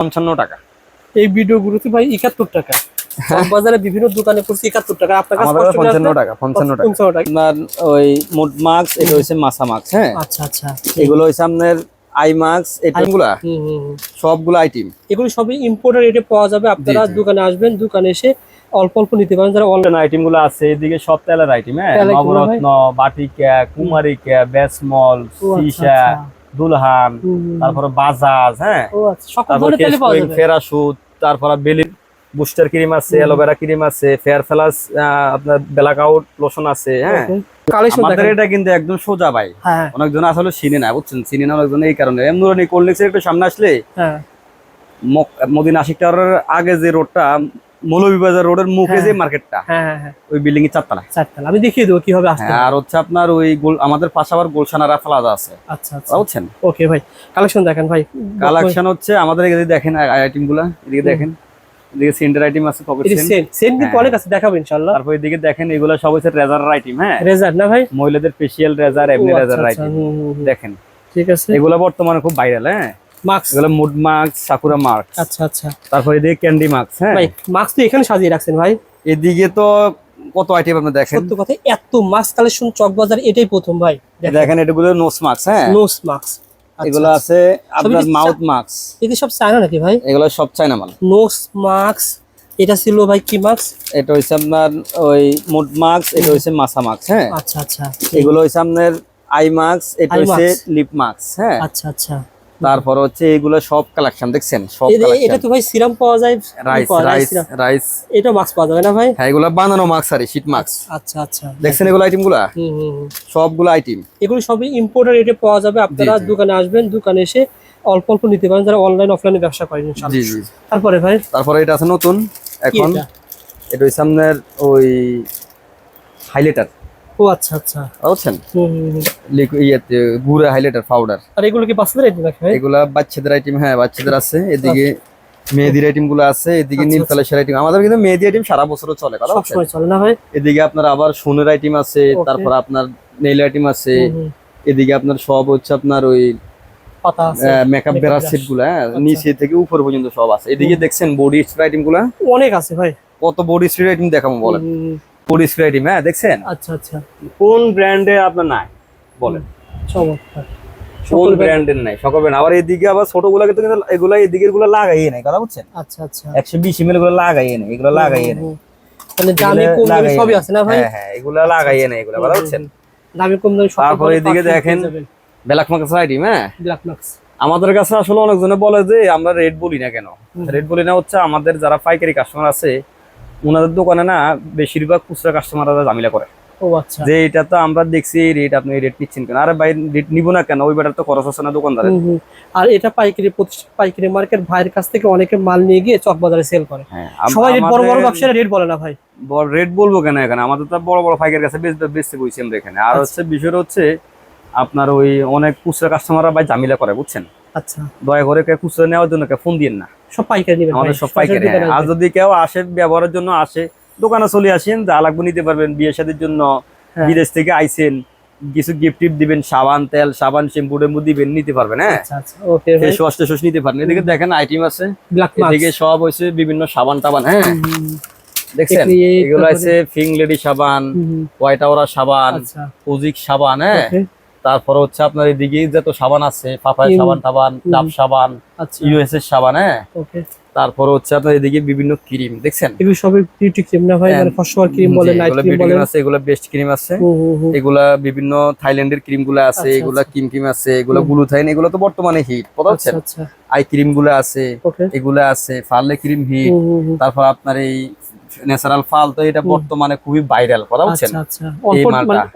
55 টাকা। এই ভিডিওগুলোতে ভাই 71 টাকা। বাজারে বিভিন্ন দোকানে পড়ছে 71 টাকা, আপনার কাছে 55 টাকা। 55 টাকা আপনার ওই মুড মাস্ক, এটা হইছে মাসা মাস্ক। হ্যাঁ, আচ্ছা আচ্ছা, এগুলো হইছে আপনার আই মাস্ক, এগুলা সবগুলো আইটেম, এগুলো সবই ইম্পোর্টেড রেটে পাওয়া যাবে। আপনারা দোকানে আসবেন, দোকানে এসে অল্প অল্প নিতে পারেন। যারা অনলাইন আইটেম গুলো আছে, এদিকে সব তেলের আইটেম। হ্যাঁ, নবরত্ন, বাটিকা, কুমারিকা, বেসমল, সীসা, দুলহান, তারপরে বাজাজ। হ্যাঁ, তারপরে ফেরাসুট, তারপরে বেলি বুস্টার ক্রিম আছে, অ্যালোভেরা ক্রিম আছে, ফেয়ার ফেলাস আপনার ব্ল্যাক আউট লোশন আছে। হ্যাঁ, আমাদের এটা কিন্তু একদম সোজা ভাই। অনেকজন আসলে চিনি না, বুঝছেন, চিনি না অনেকজন এই কারণে। নুরানি কোল্ড ড্রিঙ্কস এর একটু সামনে আসলে মদিনা আশিক টাওয়ারের আগে যে রোডটা, মৌলভীবাজার রোডের মুখে যে মার্কেটটা, ওই বিল্ডিং এর চারতলা। আমি দেখিয়ে দেবো কিভাবে আসতে। আর হচ্ছে আপনার ওই আমাদের পাশে আবার গুলশানারা প্লাজা আছে। আচ্ছা আচ্ছা, বুঝছেন। ওকে ভাই, কালেকশন দেখেন ভাই। কালেকশন হচ্ছে আমাদের এদিকে দেখেন আইটেম গুলা, এদিকে দেখেন, এদিকে সেন্টার আইটেম আছে, পকেট সেন্ট কিন্তু অনেক আছে, দেখাবো ইনশাআল্লাহ। তারপর এদিকে দেখেন, এগুলা সব হচ্ছে রেজার আইটেম। হ্যাঁ, রেজার না ভাই, মহিলাদের ফেশিয়াল রেজার, এমনি রেজার আইটেম দেখেন। ঠিক আছে, এগুলা বর্তমানে খুব ভাইরাল। হ্যাঁ, মাস্ক, এগুলো মুড মাস্ক, সাকুরা মাস্ক। আচ্ছা আচ্ছা, তারপর এদিকে ক্যান্ডি মাস্ক। হ্যাঁ ভাই, মাস্ক তো এখানে সাজিয়ে রাখছেন ভাই। এদিকে তো কত আইটেম আপনি দেখেন। সত্য কথা, এত মাস্ক কালেকশন চকবাজার এটাই প্রথম ভাই। দেখেন এগুলো নোজ মাস্ক। হ্যাঁ, নোজ মাস্ক এগুলো আছে আপনার মাউথ মাস্ক। এগুলো সব চায়না নাকি ভাই? এগুলো সব চায়না মাল। নোজ মাস্ক, এটা ছিল ভাই কি মাস্ক? এটা হইছে আপনার ওই মুড মাস্ক, এটা হইছে মাসা মাস্ক। হ্যাঁ, আচ্ছা আচ্ছা, এগুলো হইছে আপনার আই মাস্ক, এটা হইছে লিপ মাস্ক। হ্যাঁ, আচ্ছা আচ্ছা, তারপর হচ্ছে এগুলো সব কালেকশন দেখছেন, সব কালেকশন। এটা তো ভাই সিরাম পাওয়া যায়, রাইস এটা মাস্ক পাওয়া যাবে না ভাই? হ্যাঁ, এগুলো বানানো মাস্ক আর শীট মাস্ক। আচ্ছা আচ্ছা, দেখছেন এগুলো আইটেম গুলা, সবগুলো আইটেম। এগুলো সবই ইম্পোর্টেড রেটে পাওয়া যাবে। আপনারা দোকানে আসবেন, দোকানে এসে অল্প অল্প নিতে পারেন, যারা অনলাইন অফলাইনে ব্যবসা করেন ইনশাআল্লাহ। জি জি। তারপরে ভাই, তারপরে এটা আছে নতুন এখন, এটা হইছে আপনার ওই হাইলাইটার। ও আচ্ছা আচ্ছা, বুঝছেন, গুড়া হাইলাইটার পাউডার। আর এগুলো কি বাচ্চাদের আইটেম নাকি ভাই? এগুলা বাচ্চাদের আইটেম। হ্যাঁ, বাচ্চাদের আছে। এদিকে মেহেদির আইটেম গুলো আছে, এদিকে নীল কালার আইটেম। আমাদের কিন্তু মেহেদি আইটেম সারা বছরও চলে, কথা সব সময় চলে না ভাই? এদিকে আপনার আবার সোনের আইটেম আছে, তারপর আপনার নেইল আইটেম আছে। এদিকে আপনার সব হচ্ছে আপনার ওই পাতা আছে, মেকআপ ব্রাশ সেট গুলা, নিচে থেকে উপর পর্যন্ত সব আছে। এদিকে দেখছেন বডি স্প্রে আইটেম গুলা অনেক আছে ভাই। কত বডি স্প্রে আইটেম দেখাবো বলেন? Body spray item. হ্যাঁ, দেখছেন। আচ্ছা আচ্ছা, কোন ব্র্যান্ডে আপনার নাই বলেন? চমৎকার, কোন ব্র্যান্ডের নাই সকল ব্র্যান্ড। আবার এদিকে আবার ছোটগুলাকে তো কিন্তু এগুলা এদিকের গুলো লাগাইয়ে নাই, কথা বুঝছেন? আচ্ছা আচ্ছা, 120 ml গুলো লাগাইয়ে নাই, এগুলো লাগাইয়ে নাই। মানে দামি কম দামি সবই আছে না ভাই? হ্যাঁ হ্যাঁ, এগুলা লাগাইয়ে নাই, এগুলা, কথা বুঝছেন? দামি কম দামি সব। তারপর এদিকে দেখেন ব্ল্যাক মার্কস আইটেম। হ্যাঁ, ব্ল্যাক মার্কস। আমাদের কাছে আসলে অনেকজনে বলে যে আমরা রেট বলি না কেন। রেট বলি না হচ্ছে আমাদের যারা পাইকারি কাস্টমার আছে, ওনাদের দোকানে না বেশিরভাগ খুচরা কাস্টমাররা ঝামেলা করে। ও আচ্ছা, যে এটা তো আমরা দেখছি রেট, আপনি রেট নিচ্ছেন কেন? আরে ভাই, রেট নিব না কেন? ওই বেটার তো খরচ আছে না দোকানদারের। আর এটা পাইকারি প্রতিষ্ঠান, পাইকারি মার্কেট ভাইয়ের কাছ থেকে অনেকে মাল নিয়ে গিয়ে চকবাজারে সেল করে। সবাই বড় বড় ব্যবসায়ীরা রেট বলে না ভাই। বড় রেট বলবো কেন এখানে? আমাদের তো বড় বড় পাইকারের কাছে বেচতে বইছি আমরা এখানে। আর হচ্ছে বিষয়টা হচ্ছে আপনার ওই অনেক খুচরা কাস্টমাররা ভাই ঝামেলা করে, বুঝছেন? আচ্ছা, দয়া করে খুচরা নেওয়ার জন্য ফোন দিন না, সব পাইকারি নেবেন। আমাদের সব পাইকারি। আর যদি কেউ আসে ব্যবহারের জন্য আসে, দোকানে চলে আসেন, যা লাগবে নিতে পারবেন। বিয়ে শাদীর জন্য বিদেশ থেকে আইছেন, কিছু গিফট দিবেন, সাবান, তেল, সাবান, শ্যাম্পু টেম্পু দিবেন, নিতে পারবেন। হ্যাঁ, ওকে, ফেস ওয়াশ টেস নিতে পারবেন। এদিকে দেখেন আইটেম আছে, এদিকে সব হইছে বিভিন্ন সাবান টাবান। হ্যাঁ, দেখছেন এগুলো আছে ফিং লেডি সাবান, হোয়াইট আওরা সাবান, পজিক সাবান। হ্যাঁ, তারপর হচ্ছে আপনার এদিকে যত সাবান আছে, পাপায়া সাবান টাবান, ডাব সাবান, ইউএস এর সাবান। হ্যাঁ, তারপর হচ্ছে আপনার এদিকে বিভিন্ন ক্রিম দেখছেন, এগুলো সব বিউটি ক্রিম না ভাই? মানে ফসফর ক্রিম বলে, নাইট ক্রিম বলে আছে, এগুলো বেস্ট ক্রিম আছে। এগুলা বিভিন্ন থাইল্যান্ডের ক্রিম গুলো আছে, এগুলা ক্রিম আছে, এগুলো গ্লুথাইন, এগুলো তো বর্তমানে হিট, কথা হচ্ছে। আই ক্রিম গুলো আছে, এগুলা আছে, ফার্লে ক্রিম হিট। তারপর আপনার এই ন্যাচারাল ফাল, তো এটা বর্তমানে খুবই ভাইরাল, কথা বুঝছেন?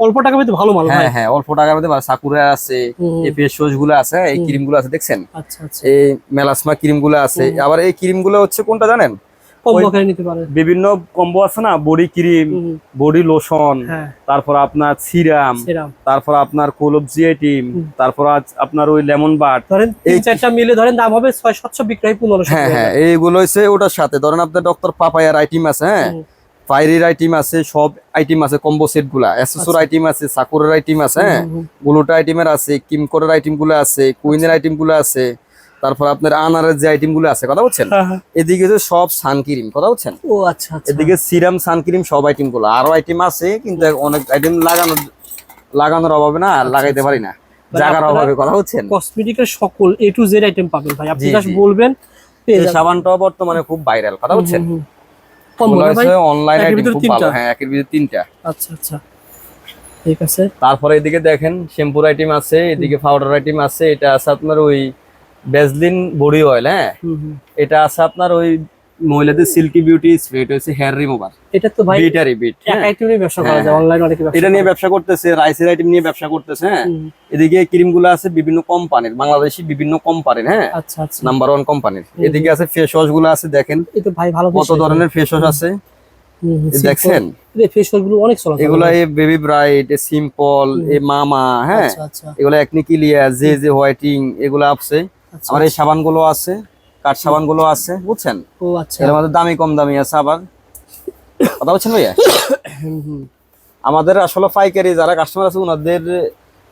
অল্প টাকা মধ্যে ভালো মাল। হ্যাঁ হ্যাঁ, অল্প টাকার মধ্যে সাকুরা আছে, এই ফেস ওয়াশ গুলো আছে, এই ক্রিম গুলো আছে, দেখছেন? এই মেলাসমা ক্রিম গুলো আছে। আবার এই ক্রিম গুলো হচ্ছে কোনটা জানেন? বিভিন্ন কম্বো আছে না, বডি ক্রিম, বডি লোশন, তারপর আপনার সিরাম, তারপর আপনার কোলব জিআইটিম, তারপর আপনার ওই লেমন বাট, ধরেন 3-4টা মিলে ধরেন দাম হবে 600-700, বিক্রয় 1500। হ্যাঁ হ্যাঁ, এইগুলো হচ্ছে ওটার সাথে। ধরেন আপনার ডক্টর পাপায়ার আইটেম আছে, হ্যাঁ, ফাইরির আইটেম আছে, সব আইটেম আছে, কম্বো সেট গুলা, এসএসওর আইটেম আছে, সাকুরের আইটেম আছে, হ্যাঁ, গ্লুটা আইটেমের আছে, কিমকোরের আইটেম গুলো আছে, কুইনের আইটেম গুলো আছে। তারপর আপনার আনারের যে আইটেম গুলো আছে কথা বলছেন, হ্যাঁ হ্যাঁ। এদিকে যে সব সানক্রিম কথা বলছেন, ও আচ্ছা আচ্ছা। এদিকে সিরাম সানক্রিম সব আইটেম গুলো, আরো আইটেম আছে কিন্তু অনেক আইটেম লাগানোর অভাবে না লাগাইতে পারি না, জায়গার অভাবে কথা বলছেন। কসমেটিকের সকল A to Z আইটেম পাবেন ভাই, আপনি জি, জাস্ট জি। বলবেন পেয়ে এই যাবেন। সাবানটাও বর্তমানে খুব ভাইরাল কথা বলছেন। কম বলে ভাই, অনলাইন একের আইটেম ভিতরে খুব তিনটা? ভালো, হ্যাঁ একের ভিতরে 3টা। আচ্ছা আচ্ছা ঠিক আছে। তারপরে এদিকে দেখেন শ্যাম্পুর আইটেম আছে, এদিকে পাউডার আইটেম আছে, এটা আছে আপনার ওই ভ্যাসলিন বডি অয়েল, হ্যাঁ এটা আছে আপনার ওই মহিলাদের সিল্কি বিউটি স্প্রে, এটা হচ্ছে হেয়ার রিমুভার, এটা তো ভাই বিটারি বিট, এক আইটেম নিয়ে ব্যবসা করা যায়, হ্যাঁ। অনলাইন অনেকে ব্যবসা এটা নিয়ে করে। ব্যবসা করতেছে, রাইসের আইটেম নিয়ে ব্যবসা করতেছে, হ্যাঁ। হুম, এদিকে ক্রিম গুলো আছে বিভিন্ন কোম্পানির, বাংলাদেশি বিভিন্ন কোম্পানির, হ্যাঁ আচ্ছা আচ্ছা। নাম্বার 1 কোম্পানির। এদিকে আছে ফেস ওয়াশ গুলো আছে, দেখেন এই তো ভাই ভালো কত ধরনের ফেস ওয়াশ আছে, এই দেখছেন এই ফেসিয়াল গুলো অনেক চলা এগুলা, এই বেবি ব্রাইট, এ সিম্পল, এ মামা, হ্যাঁ আচ্ছা আচ্ছা এগুলা একনিকিলিয়া, যে হোয়াইটিং এগুলো আছে। আচ্ছা। আবার এই সাবান গুলো আছে, কাঠ সাবান গুলো আছে বুঝছেন, ও আচ্ছা। এর মধ্যে দামি কম দামি আছে আবার, কথা বলছেন ভাইয়া। আমাদের আসলে পাইকারি যারা কাস্টমার আছে ওনাদের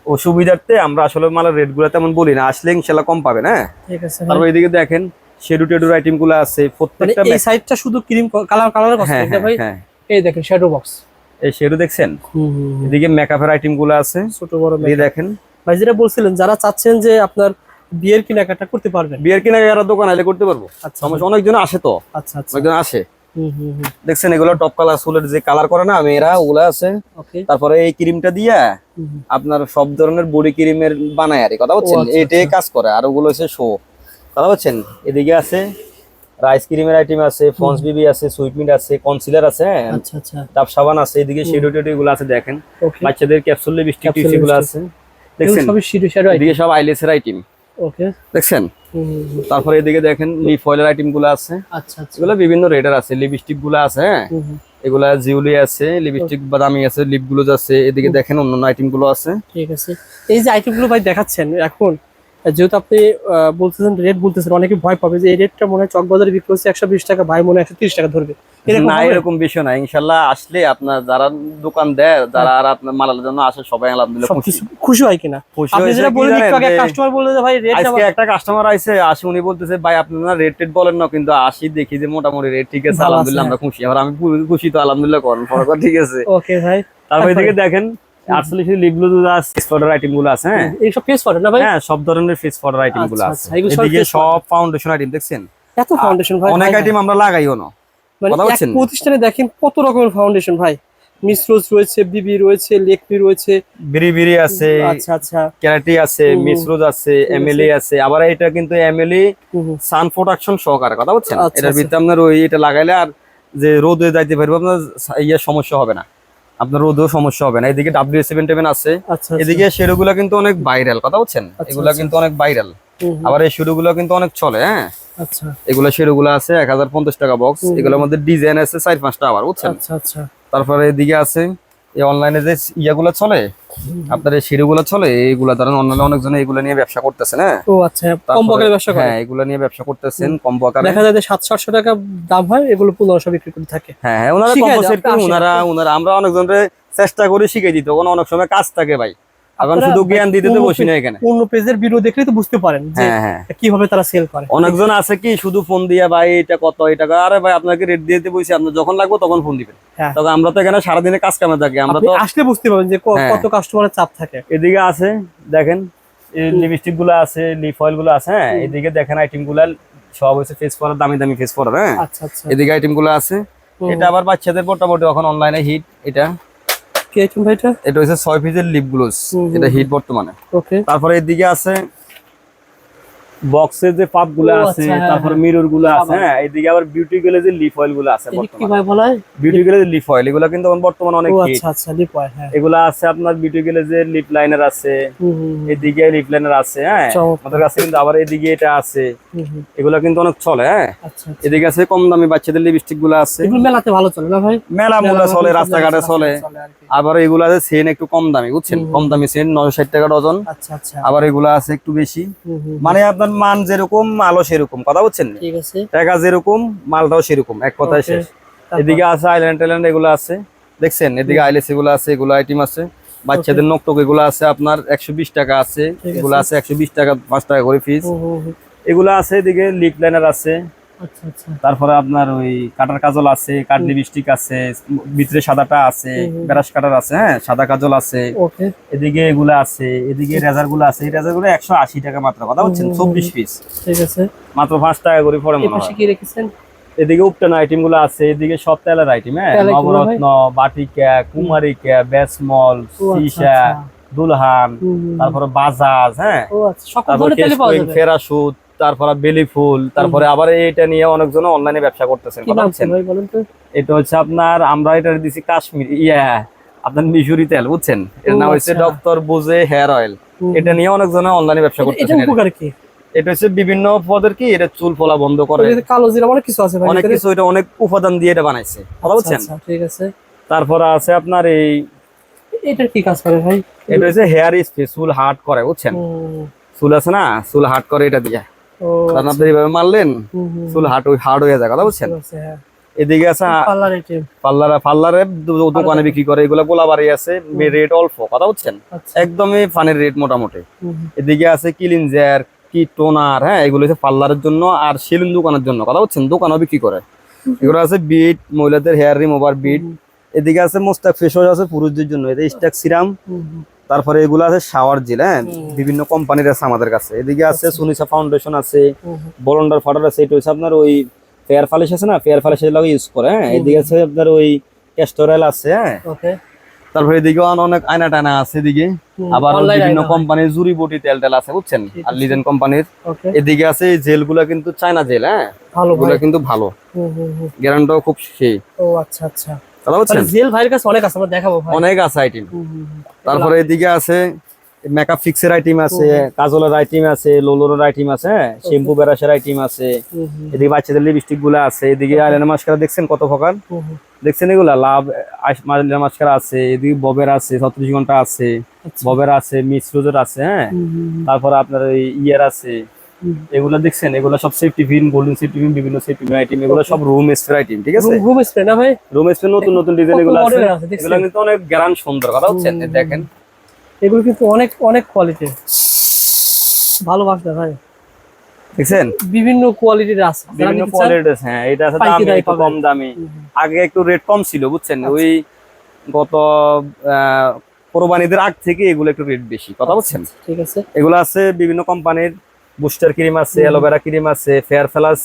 সুবিধার্থে আমরা আসলে মালের রেট গুলো তেমন বলি না, আসলে ইনশাল্লাহ কম পাবেন, হ্যাঁ। ঠিক আছে ভাই। তারপর এদিকে দেখেন শেডু টেডুর আইটেম গুলো আছে মানে প্রত্যেকটা, এই সাইডটা শুধু ক্রিম কালারের হ্যাঁ কসমেটিক ভাই। হ্যাঁ, এই দেখেন শ্যাডো বক্স, এই শেডু দেখছেন, এদিকে মেকআপের আইটেম গুলো আছে, ছোট বড় এই দেখেন। ভাই যেটা বলছিলেন যারা চাচ্ছেন যে আপনার বিয়ের কেনাকাটা করতে পারবেন। বিয়ের কেনাকাটা দোকান আইলে করতে পারবো, আচ্ছা সমস্যা, অনেকজন আসে তো, আচ্ছা আচ্ছা। অনেকজন আসে। দেখছেন এগুলো টপ কালার, চুলের যে কালার করে না মেয়েরা ওগুলা আছে। ওকে। তারপরে এই ক্রিমটা দিয়া আপনার সব ধরনের বডি ক্রিমের বানায় আর কি, কথা বলছেন, আচ্ছা, এটাই কাজ করে, আর ওগুলো হচ্ছে শো, কথা বলছেন। এদিকে আছে রাইস ক্রিমের আইটেম আছে, ফন্স বিবি আছে, সুইটমিন্ট আছে, কনসিলার আছে, হ্যাঁ আচ্ছা আচ্ছা। ডাব সাবান আছে, এদিকে শেডো টেডো এগুলো আছে দেখেন, ওকে। বাচ্চাদের ক্যাপসুল লিপস্টিক Capsule এগুলো lipstick। আছে দেখছেন, সবই শ্যাডো এদিকে সব আইলেসের আইটেম ওকে। দেখছেন। তারপরে এদিকে দেখেন লিপ অয়েলের আইটেম গুলো আছে, আচ্ছা আচ্ছা। এগুলো বিভিন্ন রেটের আছে, লিপস্টিক গুলো আছে, হ্যাঁ এগুলা জিউলি আছে, লিপস্টিক বাদামি আছে, লিপ গ্লোজ আছে, এদিকে দেখেন অন্যান্য আইটেম গুলো আছে। ঠিক আছে। এই যে আইটেমগুলো ভাই দেখাচ্ছেন এখন, যেহেতু আপনি বলতেছেন রেট বলতেছেন, অনেকে ভয় পাবে যে এই রেটটা মনে হয় চকবাজারে বিক্রি হচ্ছে 120 টাকা, ভাই মনে হয় 130 টাকা ধরবে, এরকম না হবে? এরকম বিষয় না, ইনশাল্লাহ আসলে আপনার যারা দোকান দেয়, যারা আর আপনার মালার জন্য আসে, সবাই আলহামদুলিল্লাহ খুশি। সবকিছু খুশি হয় কিনা? খুশি আপনি হয়েছে যেটা কি বলে জানেন, একটু আগে যে কাস্টমার বললে যে ভাই রেট আজকে একটা কাস্টমার আইছে, আসে উনি বলতেছে ভাই আপনারা রেট টেট বলেন না, কিন্তু আসি দেখি যে মোটামুটি রেট ঠিক আছে, ভালো আছে, আলহামদুলিল্লাহ আমরা খুশি। আর আমি খুশি তো আলহামদুলিল্লাহ করেন, পরে ঠিক আছে। ওকে ভাই। তারপর এদিকে দেখেন আসলে লিপ গ্লোজ আছে, ফেস পাউডার আইটেম গুলো আছে, হ্যাঁ এই সব ফেস পাউডার না ভাই? হ্যাঁ সব ধরনের ফেস পাউডার আইটেম গুলো আচ্ছা, আছে। আচ্ছা, এগুলো সব এদিকে face সব ফাউন্ডেশন আইটেম দেখছেন, এত ফাউন্ডেশন ভাই, অনেক আইটেম আমরা লাগাইও না, মানে কথা এক বলছেন। প্রতিষ্ঠানে দেখেন কত রকমের ফাউন্ডেশন ভাই, মিস রোজ রয়েছে, বিবি রয়েছে, লেকমি রয়েছে, বিরি বিরি আছে, আচ্ছা আচ্ছা। ক্যারাটি আছে, মিসরোজ আছে, এমএলএ আছে, আবার এটা কিন্তু এমএলএ সান প্রোটেকশন সহকারে, কথা বলছেন। আচ্ছা, এটার আচ্ছা। ভিতরে আপনার ওই এটা লাগাইলে আর যে রোদে যাইতে পারবে আপনার ইয়ে সমস্যা হবে না, আপনার রোদেও সমস্যা হবে না। এদিকে W77 আছে, আচ্ছা এদিকে শেডোগুলো কিন্তু অনেক ভাইরাল, কথা বলছেন, এগুলা কিন্তু অনেক ভাইরাল। আবার এই শেডোগুলো কিন্তু অনেক চলে, হ্যাঁ আচ্ছা এগুলা শেডোগুলো আছে 1050 টাকা বক্স, এগুলোর মধ্যে ডিজাইন আছে 4-5টা আবার, বুঝছেন। আচ্ছা আচ্ছা। তারপরে এদিকে আছে এই অনলাইনে যে ইয়াগুলো চলে, আপনার এই শিরোগুলো চলে, এইগুলা ধরেন অনলাইনে অনেকজন এগুলো নিয়ে ব্যবসা করতেছে, না ও আচ্ছা, কম বকের ব্যবসা করে। হ্যাঁ এগুলো নিয়ে ব্যবসা করতেছেন কম বকারে, দেখা যায় যে 700-800 টাকা দাম হয়, এগুলো 1500 বিক্রি করে থাকে। হ্যাঁ হ্যাঁ ওনারা শিখায় কম দেয়, সেট করে, আপনি ওনারা আমরা অনেকজনরে চেষ্টা করি শিখিয়ে দিতে, কোনো অনেক সময় কাজ থাকে ভাই, এখন আপনারা শুধু জ্ঞান দিতে তো পূর্ণ বসি না এখানে। পূর্ণ পেজের ভিডিও দেখলেই তো বুঝতে পারেন যে হ্যাঁ হ্যাঁ কিভাবে তারা সেল করে। অনেকজন আছে কি শুধু ফোন দিয়া ভাই এটা কত এই টাকা, আরে ভাই আপনাকে রেট দিয়ে দিতে বলছি, আপনার যখন লাগবে তখন ফোন দিবেন। হ্যাঁ। তবে আমরা তো এখানে সারাদিনে কাজ কামে থাকি, আমরা আপনি তো আসলে বুঝতে পারবেন যে হ্যাঁ। কত কাস্টমারের চাপ থাকে। এদিকে আছে দেখেন এই লিপস্টিক গুলো আছে, লিপ অয়েল গুলো আছে, হ্যাঁ এদিকে দেখেন আইটেম গুলা সব হচ্ছে ফেস পাউডার, দামি দামি ফেস পাউডার, হ্যাঁ আচ্ছা আচ্ছা। এদিকে আইটেম গুলো আছে। এটা আবার বাচ্চাদের মোটামুটি এখন অনলাইনে হিট, এটা কি আইটেম ভাই এটা? এটা হচ্ছে 6 পিসের লিপ গ্লোজ, এটা হিট বর্তমানে। ওকে। তারপরে এদিকে আছে বক্সের যে পাপ গুলো ও আছে, আচ্ছা, হ্যাঁ, তারপরে হ্যাঁ। মিরর গুলো আছে, হ্যাঁ এদিকে আবার বিউটি গ্লেজের লিপ অয়েল গুলো আছে এটা কি বর্তমানে। ভাই বলা হয়? বিউটি গ্লেজের লিপ অয়েল এগুলো কিন্তু এখন বর্তমানে অনেক ও হিট। আচ্ছা আচ্ছা, লিপ অয়েল, হ্যাঁ। এগুলা আছে আপনার বিউটি গ্লেজের লিপ লাইনার আছে, এদিকে লিপ লাইনার আছে, হ্যাঁ চমৎকার। আমাদের কাছে কিন্তু আবার এদিকে এটা আছে, হুম, হুম। এগুলা কিন্তু অনেক চলে, হ্যাঁ আচ্ছা আচ্ছা। এদিকে আছে কম দামি বাচ্চাদের লিপস্টিক গুলো আছে, এগুলো মেলাতে ভালো চলে না ভাই? মেলা মুলা চলে, রাস্তাঘাটে চলে। আর কি। আবার এগুলা আছে সেন একটু কম দামি, বুঝছেন, কম দামি সেন 960 টাকা ডজন। আচ্ছা আচ্ছা। আবার এগুলা আছে একটু বেশি, মানে আপনার মান যেরকম মালও সেরকম, কথা বলছেন, ঠিক আছে। টাকা যেরকম মালটাও সেরকম, এক কথায় Okay, শেষ। তারপর? এদিকে আছে আইল্যান্ড টাইল্যান্ড এগুলো আছে দেখছেন, এদিকে আইলেস এগুলো আছে, এগুলো আইটেম আছে। বাচ্চাদের নকটক এগুলো আছে আপনার 120 টাকা আছে, ঠিক এগুলো আছে। আছে 120 টাকা, 5 টাকা করে পিস। এগুলো আছে, এদিকে লিপ লাইনার আছে, আচ্ছা আচ্ছা তারপরে আপনার ওই কাটার কাজল আছে, কাঠ লিপস্টিক আছে, ভিতরে সাদাটা আছে, ব্রাশ কাটার আছে, হ্যাঁ সাদা কাজল আছে, ওকে এদিকে এগুলা আছে, এদিকে রেজার গুলো আছে। এই রেজার গুলো 180 টাকা মাত্র, কথা বলছেন, 24 পিস ঠিক আছে। মাত্র 5 টাকা করে পড়ে এই মনে পাশে হয়। কি রেখেছেন? এদিকে উপটান আইটেম গুলো আছে, এদিকে সব তেলের আইটেম, হ্যাঁ তেল এগুলো ভাই? নবরত্ন, বাটিকা, কুমারিকা, বেসমল, ও আচ্ছা সীসা, আচ্ছা। দুলহান, তারপরে বাজাজ, হ্যাঁ ও আচ্ছা, সকল তারপরে ধরনের তেলে পাওয়া যাবে। ফেরাসুট, তারপরে বেলি ফুল, তারপরে আবার এটা নিয়ে অনেকজন অনলাইনে ব্যবসা করতেছেন, কি কথা নাম বলছেন। ভাই বলেন তো? এটা হচ্ছে আপনার, আমরা এটা দিছি কাশ্মীর আপনার মিশরি তেল, বুঝছেন, এর ও নাম হচ্ছে আচ্ছা। ডক্টর বুজে হেয়ার অয়েল। হুম, এটা নিয়ে অনেকজন অনলাইনে ব্যবসা এটা করতেছেন। উপকার কি? এটা হচ্ছে বিভিন্ন পদের কি, এটা চুল ফোলা বন্ধ করে, ওই যে কালো জিরা অনেক কিছু আছে ভাই অনেক ভিতরে। কিছু, এটা অনেক উপাদান দিয়ে এটা বানাইছে, কথা আচ্ছা বলছেন। আচ্ছা, ঠিক আছে। তারপরে আছে আপনার এই, এটার কি কাজ করে ভাই? এটা হচ্ছে হেয়ার স্প্রে, চুল হার্ড করে, বুঝছেন, হুম, চুল আছে না, চুল হার্ড করে এটা দিয়ে। ও কারণ আচ্ছা। আপনি এইভাবে মারলেন হুম, হুম, চুল হার্ড হয়ে যায়, কথা বলছেন। ঠিক আছে, হ্যাঁ। এদিকে আছে পার্লার আইটেম। পার্লারে দোকানে বিক্রি করে, এগুলো গোলাবাড়ি আছে, রেট অল্প, কথা বলছেন, আচ্ছা। একদমই ফানের রেট মোটামুটি। হুম, হুম, এদিকে আছে ক্লিনজার, কি টোনার, হ্যাঁ এগুলো হচ্ছে পার্লারের জন্য আর সেলুন দোকানের জন্য, কথা বলছেন, দোকানও বিক্রি করে। এগুলো আছে বিট, মহিলাদের হেয়ার রিমুভার বিট। হুম, এদিকে আছে মোস্তাক ফেস ওয়াশ আছে পুরুষদের জন্য, এটা স্টাক সিরাম। হুম, হুম, তারপরে এগুলো আছে শাওয়ার জেল, হ্যাঁ হুম। বিভিন্ন কোম্পানির আছে আমাদের কাছে। এদিকে আছে সুনিসা ফাউন্ডেশন আছে, হুম, হুম, বলন্ডার ফাটার আছে, এটা হচ্ছে আপনার ওই ফেয়ার ফালিশ আছে না, ফেয়ার ফালিশের লাগে ইউজ করে, হ্যাঁ এদিকে আছে আপনার ওই ক্যাস্টর অয়েল আছে, হ্যাঁ ওকে। তারপরে এদিকে অনেক আয়না টায়না আছে এদিকে। হুম, আবার online বিভিন্ন আয়না হয়। কোম্পানির জুরি বটি তেল টেল আছে, বুঝছেন, ঠিক আর আছে। লিজেন্ড কোম্পানির। ওকে, এদিকে আছে এই জেল গুলা কিন্তু চায়না জেল, হ্যাঁ ভালো এগুলা ভাই। কিন্তু ভালো, হুম, হুম, হুম। গ্যারান্টিও খুব সেই, ও আচ্ছা আচ্ছা, কথা মানে বলছেন। জেল ভাইয়ের কাছে অনেক আছে, আমরা দেখাবো ভাই। অনেক আছে আইটেম। হুম, হুম, হুম। তারপরে এদিকে আছে মেকআপ ফিক্সের আইটেম আছে, কাজলের আইটেম আছে, লোলোর আইটেম আছে, হ্যাঁ শ্যাম্পু ব্রাশের আইটেম আছে। হুম, হুম, এদিকে বাচ্চাদের লিপস্টিক গুলো আছে, এদিকে আইলাইনার মাস্কারা দেখছেন কত প্রকার, হুম, হুম। দেখছেন এগুলা লাভ আইলাইনার মাস্কারা আছে, এদিকে ববের আছে, 36 ঘন্টা আছে, আচ্ছা। ববের আছে, মিস রোজের আছে, হ্যাঁ হুম, হুম, হুম, তারপর আপনার এই ইয়ার আছে, হুম। এগুলো দেখছেন, এগুলো সব safety pin, golden safety pin, বিভিন্ন সেফটি পিন আইটেম, এগুলো সব রুম স্প্রে আইটেম, ঠিক আছে। রুম স্প্রে না ভাই? রুম স্প্রে নতুন নতুন ডিজাইন কত এগুলো আছে, মডেলের আছে দেখছেন? এগুলো কিন্তু অনেক গ্যারান্টি সুন্দর, কথা হচ্ছেন, এই দেখেন এগুলো কিন্তু অনেক অনেক কোয়ালিটি, ভালো বাসনা ভাই। দেখছেন বিভিন্ন কোয়ালিটির আছে, যারা বিভিন্ন নিতে চান, কোয়ালিটির, হ্যাঁ এটা আছে পাইকারি দামি, একটু পাবেন। কম দামি। হুম, হুম। আগে একটু রেট কম ছিল, বুঝছেন, আচ্ছা। ওই গত কোরবানিদের আগ থেকে এগুলো একটু রেট বেশি, কথা বলছেন। ঠিক আছে। এগুলো আছে বিভিন্ন কোম্পানির, বুস্টার ক্রিম আছে, অ্যালোভেরা ক্রিম আছে, ফেয়ার ফেলাস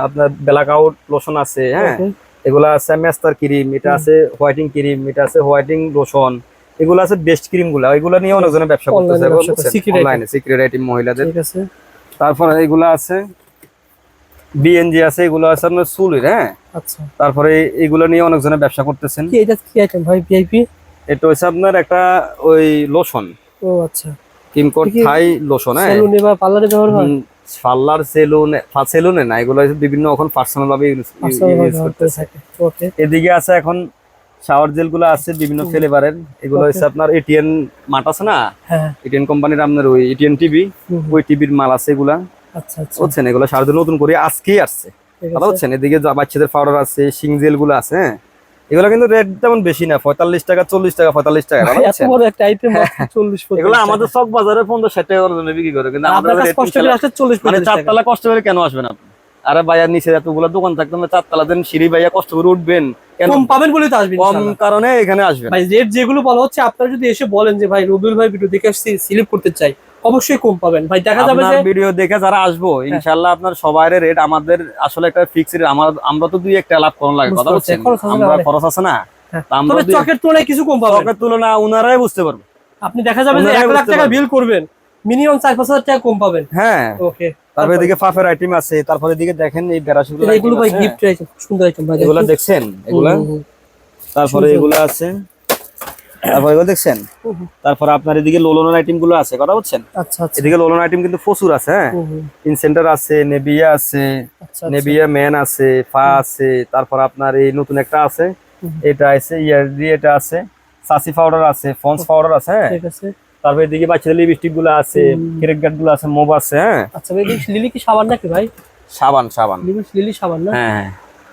আপনার ব্ল্যাক আউট লোশন আছে, হ্যাঁ ওকে। এগুলা আছে মেস্তার ক্রিম, এটা আছে হোয়াইটিং ক্রিম, এটা আছে হোয়াইটিং লোশন, এগুলো আছে বেস্ট ক্রিম গুলা, এগুলো নিয়ে অনেকজনের ব্যবসা করতেছে, Online এ ব্যবসা করে, secret item। অনলাইনে সিক্রেট আইটেম মহিলাদের। ঠিক আছে। তারপরে এগুলো আছে বিএনজি আছে, এগুলো আছে আপনার চুলের, হ্যাঁ আচ্ছা, তারপরে এগুলো নিয়ে অনেকজনের ব্যবসা করতেছেন। কি এটা কি আইটেম ভাই? ভিআইপি? এটা হচ্ছে আপনার একটা ওই লোশন, ও আচ্ছা। কিমকোট এটা কি থাই লোশন, হ্যাঁ সেলুনে বা পার্লারে ব্যবহার হয়? পার্লার সেলুনে না, এগুলো হচ্ছে বিভিন্ন এখন পার্সোনাল ভাবে ইউজ পার্সোনাল ব্যবহার করে করতেছে। থাকে। ওকে। এদিকে আছে এখন শাওয়ার জেল গুলো আছে বিভিন্ন ফ্লেভারের, এগুলো হচ্ছে আপনার এটিএন মাট আছে না, হ্যাঁ। এটিএন কোম্পানির আপনার ওই এটিএন টিভি, হুম, হুম। ওই টিভির মাল আছে এগুলা, আচ্ছা আচ্ছা, বুঝছেন, এগুলো সারাদিন নতুন করে আজকেই আসছে, ঠিক কথা আছে। বুঝছেন। এদিকে বাচ্চাদের পাউডার আছে, শিং জেল গুলো আছে, হ্যাঁ এগুলো কিন্তু রেট তেমন বেশি না, 45 টাকা 40 টাকা 45 টাকা, কথা ভাই, এত বুঝছেন। বড় একটা আইটেম 40-45 এগুলো আমাদের চক বাজারে 50-60 টাকা করে জন্য বিক্রি করে, কিন্তু আমাদের আপনার কাছে rate কষ্ট করে আসলে 40-45 মানে টাকা। চারতলা কষ্ট করে কেন আসবেন আপনি? আরে ভাইয়া নিচে এতগুলো দোকান থাকতে চারতলা দেন, সিঁড়ি ভাইয়া কষ্ট করে উঠবেন কেন? কম পাবেন বলেই তো আসবেন কম ইনশাআল্লাহ। কারণে এখানে আসবেন। ভাই রেট যেগুলো বলা হচ্ছে, আপনারা যদি এসে বলেন যে ভাই রবিউল ভাই ভিডিও দেখে আসছি, সিলেক্ট করতে চাই, অবশ্যই কম পাবেন ভাই। দেখা যাবে যে আপনার ভিডিও দেখে যারা আসবো ইনশাআল্লাহ আপনার সবার রেট আমাদের আসলে একটা ফিক্স রেট, আমরা তো দুই একটা লাভ করার লাগে, কথা বুঝতে বলছেন, পারছি, খরচ আছে না আমরা অনেক। খরচ আছে না, হ্যাঁ। তা আমরা তবে দুই চকের তুলনায় কিছু কম পাবেন। চকের তুলনা উনারাই বুঝতে পারবে। আপনি দেখা যাবে যে ওনারাই 1 লাখ বুঝতে টাকা পারবে। বিল করবেন, মিনিমাম 4-5 হাজার টাকা কম পাবেন। হ্যাঁ ওকে। তারপরে এদিকে ফাফের আইটেম আছে, তারপরে এদিকে দেখেন এই বেরাসুগুলো এগুলো ভাই গিফট আইটেম, সুন্দর আইটেম ভাই। এগুলা দেখছেন এগুলা, হুম, হুম, তারপরে সুন্দর। এগুলা আছে, তারপরে এগুলো দেখছেন, হুম, হুম। তারপরে আপনার এদিকে লোলনের আইটেম গুলো আছে, কথা বলছেন। আচ্ছা আচ্ছা। এদিকে লোলন আইটেম কিন্তু প্রচুর আছে, হ্যাঁ হুম, হুম। ইনসেন্টার আছে, নেভিয়া আছে, আচ্ছা, নেভিয়া ম্যান আছে, ফা আছে, তারপর আপনার এই নতুন একটা আছে, এটা আছে ইয়ারডি, এটা আছে সাসি পাউডার আছে, ফন্স পাউডার আছে, হ্যাঁ ঠিক আছে। তারপর এদিকে বাচ্চাদের লিপস্টিক গুলো আছে, ক্রেক গার্ড গুলো আছে, মোব আছে, হ্যাঁ আচ্ছা ভাই, লিলি কি সাবান নাকি ভাই? সাবান সাবান, লিলি সাবান না? হ্যাঁ হ্যাঁ।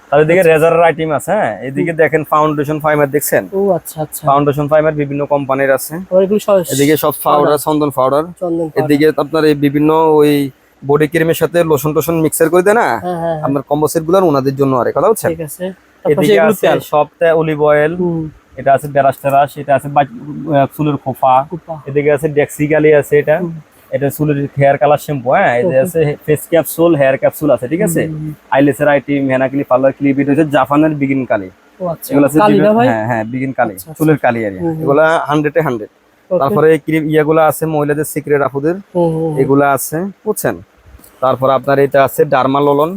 তার এদিকে রেজারের আইটেম আছে, হ্যাঁ এদিকে দেখেন ফাউন্ডেশন ফাইমার দেখছেন, ও আচ্ছা আচ্ছা। ফাউন্ডেশন ফাইমার বিভিন্ন কোম্পানির আছে, আবার এগুলো এদিকে সব পাউডার, চন্দন পাউডার, চন্দন powder। এদিকে আপনার এই বিভিন্ন ওই বডি ক্রিমের সাথে লোশন টোশন মিক্সার করে দেয় না, হ্যাঁ হ্যাঁ আপনার কম্বো সেট গুলো ওনাদের জন্য আর কথা হচ্ছে। ঠিক আছে। তারপর এদিকে এগুলো আছে তেল। সবটা অলিভ অয়েল, এটা আছে বেরাস টেরাস, এটা আছে চুলের খোপা, কুপা। এদিকে আছে ডেক্সিকালি আছে, এটা এটা চুলের হেয়ার কালার শ্যাম্পু, হ্যাঁ এটা Okay. আছে ফেস ক্যাপসুল, হেয়ার ক্যাপসুল আছে, ঠিক আছে। আইলেসের আইটেম, হেনাকিলি, পার্লার ক্লিপ, এটা হচ্ছে জাপানের বিগিন কালি, ও আচ্ছা, এগুলো আছে কালি না ভাই? হ্যাঁ হ্যাঁ বিগিন কালি, আচ্ছা, আচ্ছা। চুলের কালি আর কি। এগুলা 100 এ 100। Okay. তারপরে ক্রিম ইয়াগুলো আছে মহিলাদের সিক্রেট আপুদের, এগুলা আছে বুঝছেন। তারপর আপনার এটা আছে ডার্মা লোলন,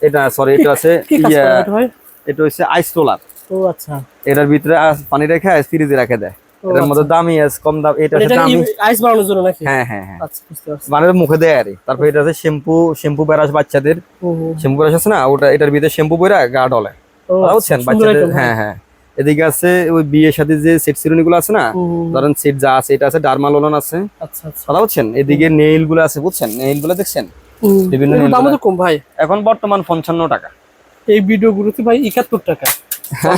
এটা সরি এটা আছে কি কাজ ইয়া, করে এটা ভাই? এটা হচ্ছে আইস রোলার, ও আচ্ছা। এটার ভিতরে পানি রেখে ফ্রিজে রেখে দেয়। ও এটার মধ্যে দামি আছে কম দাম, এটা মানে হচ্ছে এটা দামি, আইস বানানোর জন্য নাকি? হ্যাঁ হ্যাঁ হ্যাঁ, আচ্ছা, বুঝতে পারছি। মানে মুখে দেয় আর কি। তারপর এটা আছে শ্যাম্পু ব্রাশ, বাচ্চাদের শ্যাম্পু ব্রাশ আছে না, ওটা এটার ভিতরে শ্যাম্পু বইরা গা ডলে, ও বুঝছেন সুন্দর বাচ্চাদের, item, হ্যাঁ হ্যাঁ। এদিকে আছে ওই বিয়ের সাথে যে সেট সিরুনি গুলো আছে না, ধরেন সেট যা আছে, এটা আছে ডার্মা লোলন আছে, আচ্ছা আচ্ছা। কথা বুঝছেন। এদিকে নেইল গুলো আছে বুঝছেন, নেইল গুলো দেখছেন বিভিন্ন এগুলোর nail দাম গুলো। তো কম ভাই। এখন বর্তমান 55 টাকা। এই ভিডিও গুলোতে ভাই 71 টাকা,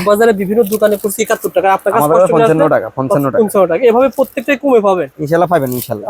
বাজারে বিভিন্ন দোকানে করছি 71 টাকা, আপনার কাছে আমাদের 55 টাকা, 55 টাকা, 55 টাকা, এভাবে প্রত্যেকটাই কমে পাবেন ইনশাআল্লাহ পাবেন ইনশাআল্লাহ।